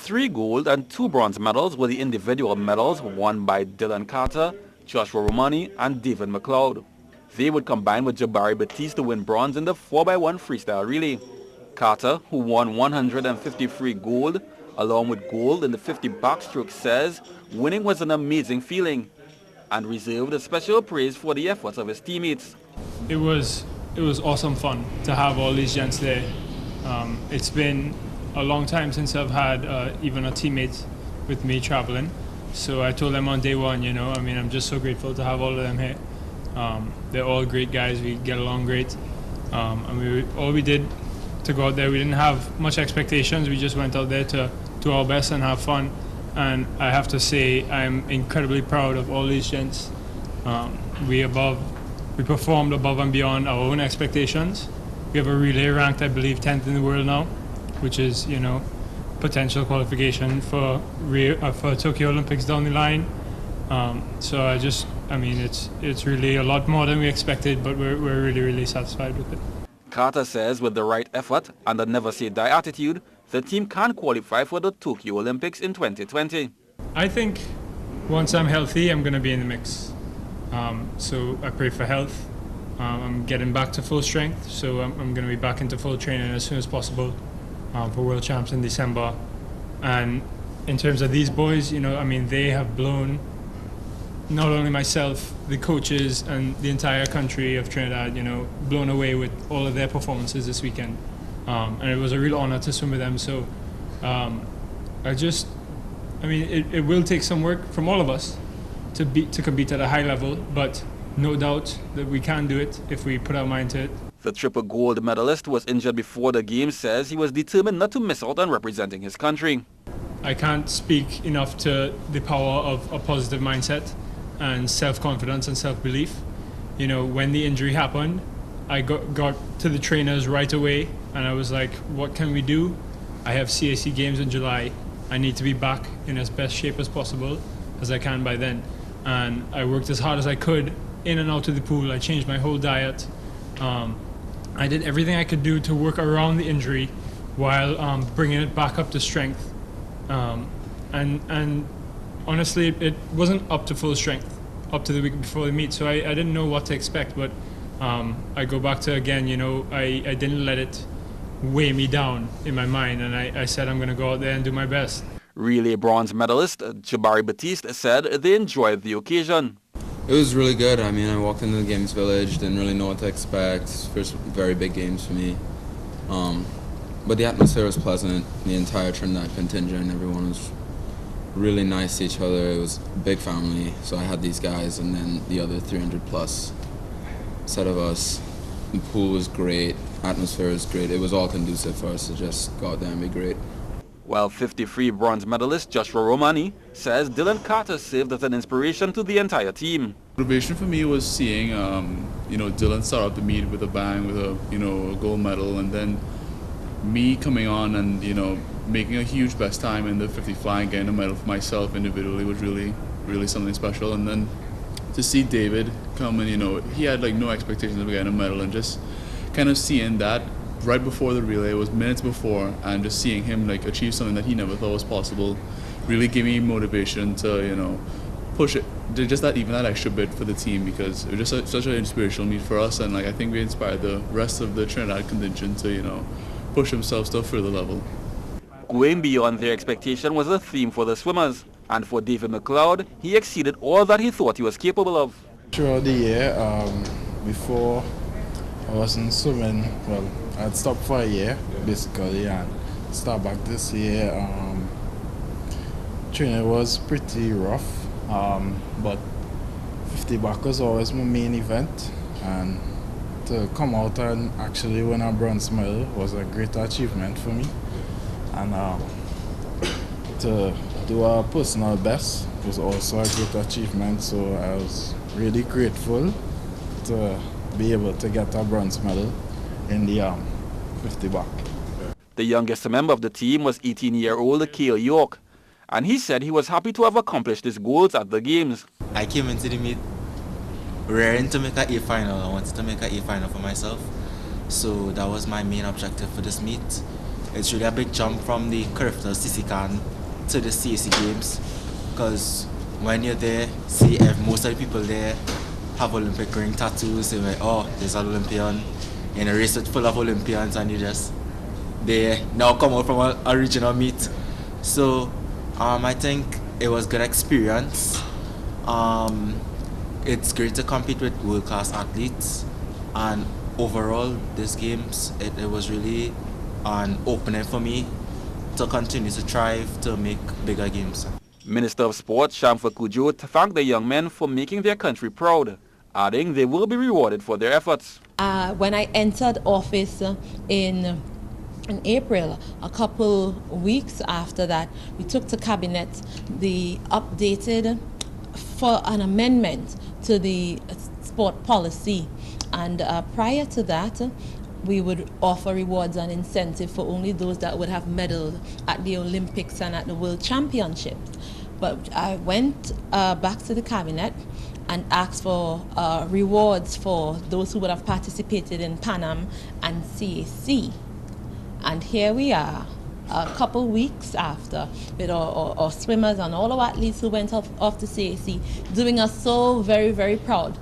3 gold and 2 bronze medals were the individual medals won by Dylan Carter, Joshua Romani and David McLeod. They would combine with Jabari Batiste to win bronze in the 4x1 freestyle relay. Carter, who won 153 gold, along with gold in the 50 backstroke, says winning was an amazing feeling and reserved a special praise for the efforts of his teammates. It was awesome fun to have all these gents there. It's been a long time since I've had even a teammate with me traveling. So I told them on day one, I'm just so grateful to have all of them here. They're all great guys, we get along great. All we did to go out there, we didn't have much expectations, we just went out there to do our best and have fun. And I have to say, I'm incredibly proud of all these gents. We performed above and beyond our own expectations. We have a relay ranked, I believe, 10th in the world now, which is, potential qualification for Tokyo Olympics down the line. So it's really a lot more than we expected, but we're really, really satisfied with it. Carter says with the right effort and a never say die attitude, the team can qualify for the Tokyo Olympics in 2020. I think once I'm healthy, I'm going to be in the mix. So I pray for health. I'm getting back to full strength, so I'm going to be back into full training as soon as possible for World Champs in December. And in terms of these boys, they have blown not only myself, the coaches and the entire country of Trinidad, blown away with all of their performances this weekend. And it was a real honor to swim with them. So it will take some work from all of us to compete at a high level, but no doubt that we can do it if we put our mind to it. The triple gold medalist was injured before the games, says he was determined not to miss out on representing his country. I can't speak enough to the power of a positive mindset and self-confidence and self-belief. When the injury happened, I got to the trainers right away and I was like, what can we do? I have CAC Games in July. I need to be back in as best shape as possible as I can by then. And I worked as hard as I could in and out of the pool. I changed my whole diet. I did everything I could do to work around the injury while bringing it back up to strength. And honestly, it wasn't up to full strength up to the week before the meet, so I didn't know what to expect, but I go back to, again, I didn't let it weigh me down in my mind, and I said I'm going to go out there and do my best. Relay bronze medalist Jabari Batiste said they enjoyed the occasion. It was really good. I walked into the Games Village, didn't really know what to expect. First very big games for me. But the atmosphere was pleasant. The entire Trinidad contingent, everyone was really nice to each other. It was a big family, so I had these guys and then the other 300 plus set of us. The pool was great, atmosphere was great. It was all conducive for us to just go out there and be great. While 53 bronze medalist Joshua Romani says Dylan Carter served as an inspiration to the entire team. Motivation for me was seeing, Dylan start out the meet with a bang, with a gold medal, and then me coming on and making a huge best time in the 50 fly and getting a medal for myself individually was really, really something special. And then to see David come and he had no expectations of getting a medal, and just kind of seeing that right before the relay, it was minutes before, and just seeing him achieve something that he never thought was possible really gave me motivation to push it, just that extra bit for the team, because it was just such an inspirational meet for us, and I think we inspired the rest of the Trinidad contingent to push themselves to a further level. Going beyond their expectation was a theme for the swimmers, and for David McLeod, he exceeded all that he thought he was capable of. Throughout the year, before I wasn't swimming, I'd stopped for a year basically and start back this year. Training was pretty rough, but 50 back was always my main event, and to come out and actually win a bronze medal was a great achievement for me. And to do a personal best was also a great achievement, so I was really grateful to be able to get a bronze medal in the 50 back. The youngest member of the team was 18-year-old Cale York, and he said he was happy to have accomplished his goals at the games. I came into the meet raring to make an A final. I wanted to make an A final for myself, so that was my main objective for this meet. It's really a big jump from the curve to CC to the CAC Games, because when you're there, see if most of the people there have Olympic ring tattoos, they're like, oh, there's an Olympian in a race full of Olympians, and they now come out from a regional meet. So I think it was a good experience. It's great to compete with world-class athletes, and overall this games, it was really an opening for me to continue to strive to make bigger games. Minister of Sport Shamfa Kujo thanked the young men for making their country proud, adding they will be rewarded for their efforts. When I entered office in April, a couple weeks after that, we took to cabinet the updated for an amendment to the sport policy, and prior to that, we would offer rewards and incentive for only those that would have medaled at the Olympics and at the World Championships. But I went back to the cabinet and asked for rewards for those who would have participated in Pan Am and CAC. And here we are, a couple weeks after, with our swimmers and all our athletes who went off to CAC, doing us so very, very proud